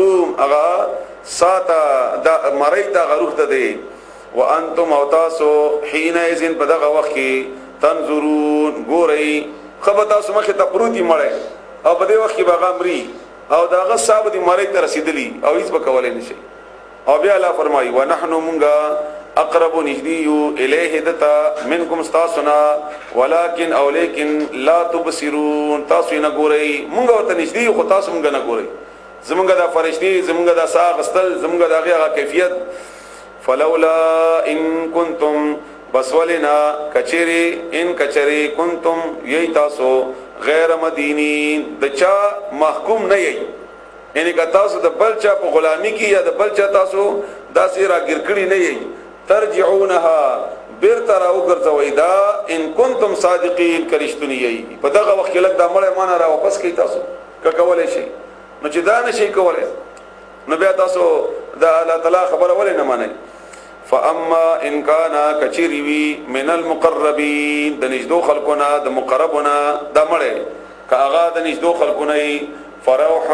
المحکوم اغا ساتا دا مریتا غروخ ده وانتم اوتاسو حين اذن بدغه وخت تنظرون ګورئ خبتا سمخه ته پروتي مړې او بده وخت باغامري او داغه صاحب دي مړې ته رسیدلی او هیڅ بکولې نشي او بیا الله فرمایي ونحنو مونږه اقرب نجديو الیه دتا منکم استاسنا ولكن او لیکن لا تبصرون تاسو نه ګورئ مونږ ورته نجدي خو تاسو مونږ نه ګورئ زمونږ د فرشتي زمونږ د ساغستل زمونږ د هغه کیفیت فلولا ان کنتم بسولنا کچری ان کچری کنتم یی تاسو غیر مدینین دچا محکوم نه یی یعنی که تاسو د بلچا په غلامی کې یا د بلچا تاسو داسې را ګرکړی نه یی ترجعونها برتر او ګرځوي دا ان کنتم صادقین کرشتنی یی په دغه وخت لک د مړ ایمان را واپس کی تاسو که کولای شي نو چې دا نشي کولای نو بیا تاسو دا الله تعالی خبره ولې نه مانی فاما ان كان كچيري من المقربين د نجدو خلقنا د مقربنا د مړې کاغه د نجدو خلقنا فروح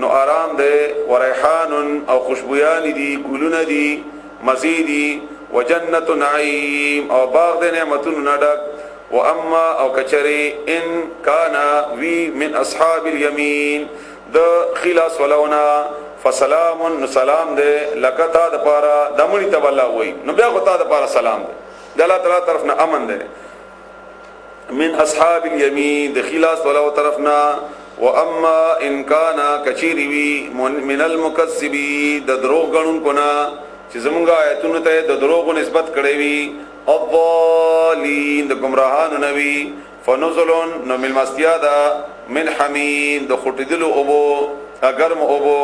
نو آرام ده وريحان او خوشبويان دي ګلونه دي مزيدي وجنة نعيم او باغ د نعمتونو نډک واما او کچري ان كان وي من اصحاب اليمين د خلاص ولونا فسلام سلام دے لکتا د پارا دمړی ته الله وای نو بیا غتا د پارا سلام دے د الله تعالی طرفنا امن دے من اصحاب اليمين د خلاص ولو طرفنا واما ان كان کچيري وی من المكذبين د دروغ غنون کنا چې زمونږه آیتونو ته د دروغ نسبت کړي وی الضالین د گمراهانو نوی فنزل نو مل مستیادا من حمیم د خټیدلو اوبو اگرم اوبو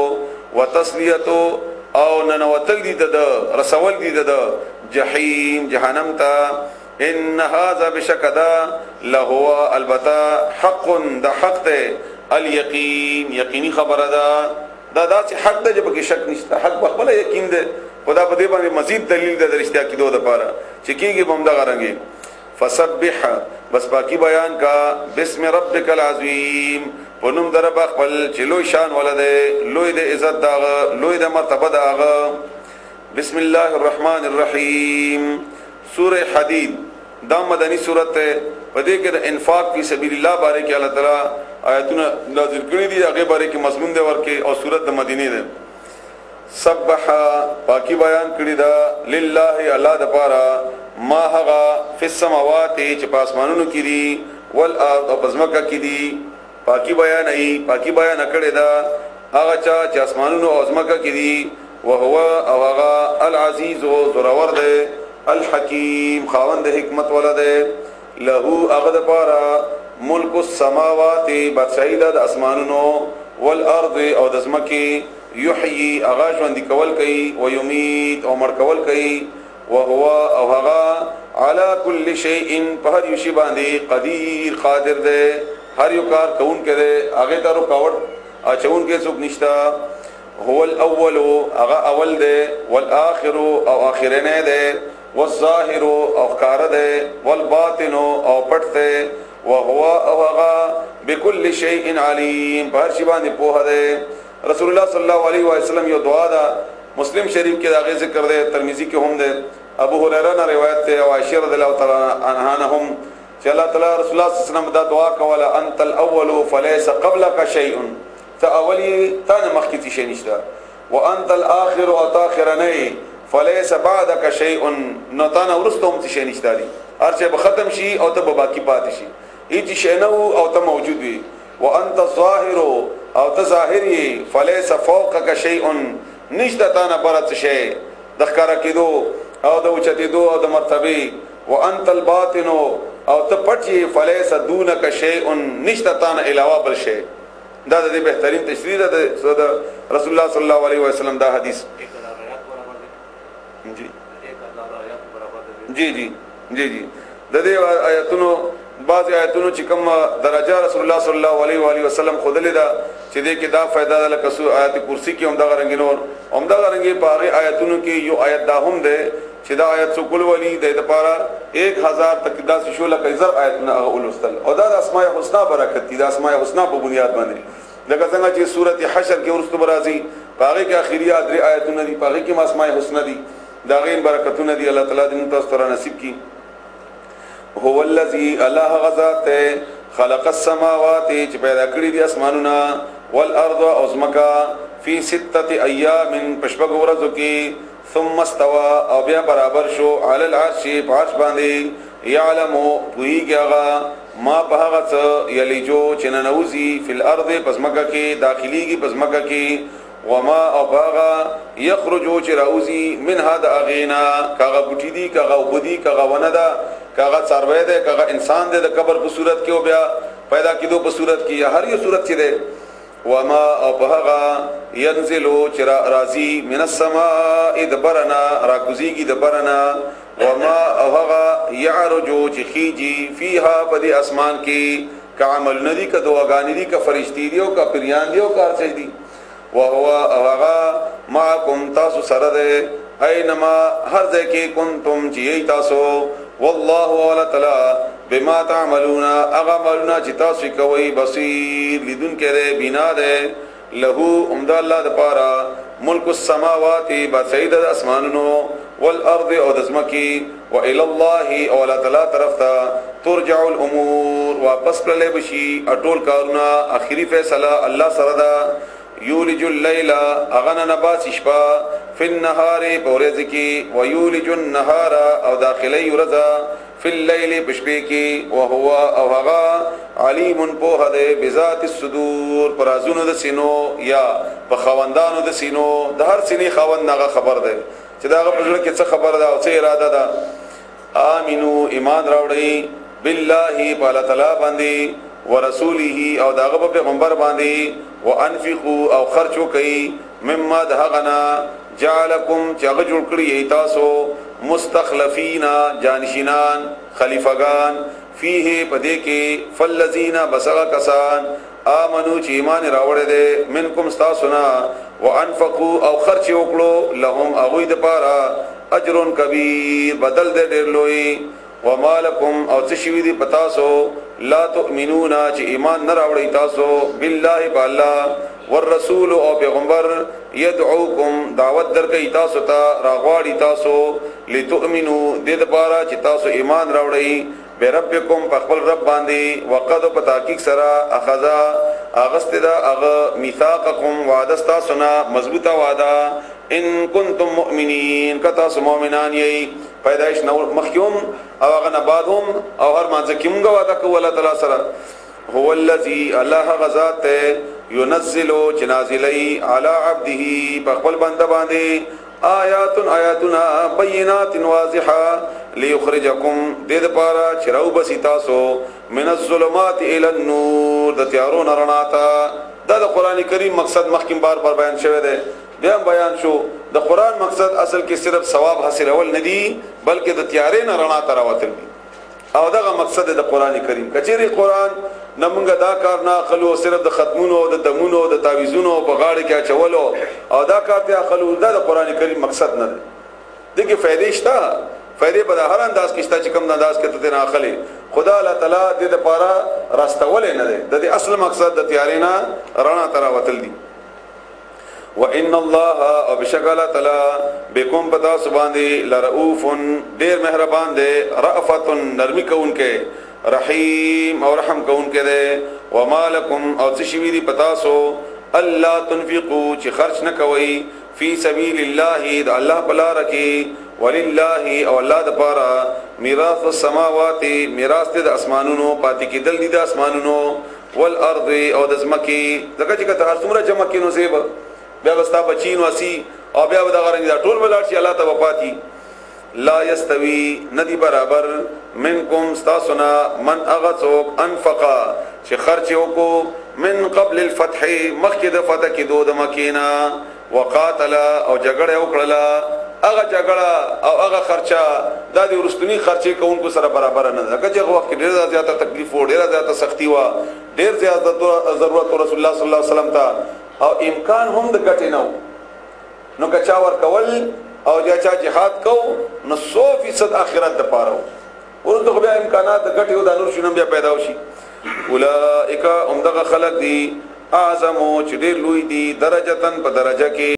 وتسلیتو او ننوتل دي د رسول دي د جهنم جهنم تا ان هذا بشکدا لهو البتا حق د حق ته اليقین یقینی خبره ده دا چې حق ده چې شک نشته حق بخبل یقین ده خدا په دې باندې مزید دلیل ده د رښتیا کېدو لپاره چې کیږي بم دغه رنګي فسبح بس باقی بیان کا بسم ربک العظیم ونم در بخبل چلو شان ولده لوی د عزت داغه لوی د مرتبه داغه بسم الله الرحمن الرحیم سوره حدید دا مدنی سورته په دې کې د انفاق فی سبیل الله باره کې الله تعالی آیاتونه نازل کړي دي هغه باره کې مضمون دی ورکه او سورته د مدینه ده سبح پاکی بیان کړي دا لله الله د پاره ما هغه فی السماوات چې په اسمانونو کې دي والارض او پزماکه کې دي پاکی بیان ای پاکی بیان کړي دا هغه چې اسمانونو او پزماکه کې دي وهو او هغه العزیز او زورور دی الحکیم خاوند حکمت ولده له هغه د پاره ملک السماوات بادشاہی د اسمانونو والارض او د زمکه یحیی اغا ژوند کول کوي او یمیت او مړ کول کوي وهو او هغه على كل شيء په هر شی باندې قدیر قادر دی هر یو کار کون کړي هغه ته رکاوټ اچون کې څوک نشتا هو الاول هغه اول دی والاخر او اخرنه دی والظاهر او کار دی والباطن او پټ دی وهو او هغه بكل شيء عليم په هر شی باندې په دی رسول الله صلی الله علیه و سلم یو دعا ده مسلم شریف کې دا ذکر ده ترمذی کې هم ده ابو هريره نے روایت ته او عائشہ رضی الله تعالی عنها هم چې الله تعالی رسول الله صلی الله علیه وسلم دا دعا کوله انت الاول فليس قبلك شيء فاولي ثاني مخکې شي نشته وانت الاخر او تاخرنی فليس بعدك شيء نتانا ورستم شي نشته دي هر څه به ختم شي او ته به باقی پاتې شي هیڅ شي نه او ته موجود وي وانت الظاهر او ته ظاهري فليس فوقك شيء نشته تانا برت شي د ښکارا کېدو او د اوچتېدو او د مرتبه وانت الباطن او ته پټي فليس دونك شيء نشته تانا علاوه بل شي دا د بهترین تشریح ده د رسول الله صلی الله علیه وسلم دا حدیث جی د دې آیاتونو بعض آیاتونو چې کوم درجه رسول الله صلی الله علیه و آله وسلم خودلې دا چې دې کې دا فائدہ ده لکه سو آیات کرسی کې هم دا غرنګینور هم دا غرنګي په هغه آیاتونو کې یو آیت دا هم ده چې دا آیت څو کول ولی د لپاره 1000 تک دا شو لکه زر آیتونه اولستل او دا د اسماء الحسنا برکت دي د اسماء الحسنا په بنیاد باندې لکه څنګه چې سورته حشر کې ورستو برازي پاغه کې اخیری ادري آیتونه دي پاغه کې اسماء الحسنا دي دا غین برکتونه دي الله تعالی دې تاسو ته نصیب کړي هو الذی الله غزات خلق السماوات چې پیدا کړی دي اسمانونه والارض او زمکا فی 6 ایام پشپغ ورځو کې ثم استوى او بیا برابر شو علی العرش پاش باندې يعلم پویږي ما په هغه څه یلیجو چې ننوزی فی الارض پسمکه کې داخليږي پسمکه کې وما او هغه یخرجو چې راوزی من هذا اغینا کاغه بوټی دی کاغه وبدی کاغه ونه دا کاغه څاروی دی کاغه انسان دی د قبر په صورت کې او بیا پیدا کیدو په صورت کې هر یو صورت چې دی وما ابهغا ينزلو چرا رازي من السماء دبرنا راكوزيگي دبرنا وما ابهغا يعرجو چخيجي فيها بدي اسمان کی کعمل ندی کا دعاګانی دی کا فرشتي دی او کا پریان دی او کار چي دی وهو ابهغا معكم تاسو سره ده اينما هر ځای کې کنتم چي تاسو والله ولا تعالی بما تعملون اغملنا چې تاسو کوي بصیر لیدون کړي بنا ده له عمد الله د پاره ملک السماوات بسید الاسمانونو والارض او دزمکی والى الله او الله تعالی طرف ته ترجع الامور واپس کړل بشي اټول کارونه اخیری فیصله الله سره ده یولج الليل اغنا نباس شپا فی النهار بورز کی ویولج النهار او داخلی ورزا فی الليل بشبی کی وهو او هغا علیم په ده بذات الصدور پرازونو د سینو یا په خوندانو د سینو د هر سینې خوند هغه خبر ده چې دا هغه په ژوند کې څه خبر ده او څه اراده ده امنو ایمان راوړی بالله تعالی تعالی باندې ورسوله او داغه پیغمبر باندې وانفقوا او خرچو کوي مما دهغنا جعلکم چغه جوړ کړی تاسو مستخلفین جانشینان خلیفگان فيه پدې کې فلذین بسغ کسان امنو چې ایمان راوړل دي منکم استاسنا وانفقوا او خرچ وکړو لهم اغوی د پاره اجر کبیر بدل دې ډېر لوی ومالکم او تشوی دی پتاسو لا تؤمنون چې ایمان نه راوړی تاسو بالله بالله والرسول او پیغمبر يدعوکم دعوت درکې تاسو ته راغواړي تاسو لتؤمنوا دې لپاره چې تاسو ایمان راوړی بربکم خپل رب باندې وقد پتاکیک سرا اخذا اغست دا اغ میثاقکم وعده تاسو نه مضبوطه وعده ان کنتم مؤمنین کتا سو مؤمنان یی پیدائش نو مخیوم او غنا بعدهم او هر مانځ کیمګه وعده کو الله تعالی سره هو الذی الله غزات ينزل جنازلی علی عبده بخل بنده باندې آیاتنا بینات واضحه ليخرجکم دې لپاره چراو بسی تاسو من الظلمات الى النور د تیارون رڼاتا دا د قران کریم مقصد مخکیم بار بیان شوی دی بیا بیان شو د قران مقصد اصل کې صرف ثواب حاصل اول ندی بلکې د تیارې نه رڼا تر راوتل دي او دا مقصد د قران کریم کچېری قران نمونګه دا کار نه خلو صرف د ختمونو او د دمونو او د تعویذونو په غاړه کې اچولو او دا کار ته خلو دا د قران کریم مقصد نه دی دغه فائدې شته فائدې په هر انداز کې شته چې کوم انداز کې ته نه اخلي خدا الله تعالی دې د پاره راستول نه دی د اصل مقصد د تیارې نه رڼا تر راوتل دي وان الله وبشکل تعالی بكم پتا سبحانه لرؤوف ډیر مهربان دی رأفت نرمی کونکه رحیم او رحم کونکه دی ومالکم او تشوی دی پتا سو الله تنفقوا چې خرج نه کوي فی سبیل الله د الله بلا رکی ولله او الله د پاره میراث السماوات میراث د اسمانونو پاتې کېدل دي د اسمانونو والارض او د زمکی دغه چې کته څومره جمع کینو زیب بیا وستا بچین واسی او بیا د غرنګ دا ټول ولار شي الله ته وفاتی لا یستوی ندی برابر منکم استاسنا من اغثوک انفقا چې خرچ وکړو من قبل الفتح مخکې د فتح کې دود مکینا وقاتل او جګړه وکړه هغه جګړه او هغه خرچه د دې ورستنی خرچې کوونکو سره برابر نه ده چې هغه وخت ډیر زیاته تکلیف و ډیر زیاته سختی و ډیر زیاته ضرورت رسول الله صلی الله علیه وسلم ته او امکان هم د ګټې نو کچا ور کول او چا جهاد کو نو 100% اخرت د پاره ورته بیا امکانات د ګټې او د نور شنو بیا پیدا وشي اولئک امدغه خلق دي اعظمو چې ډېر لوی دي درجتن په درجه کې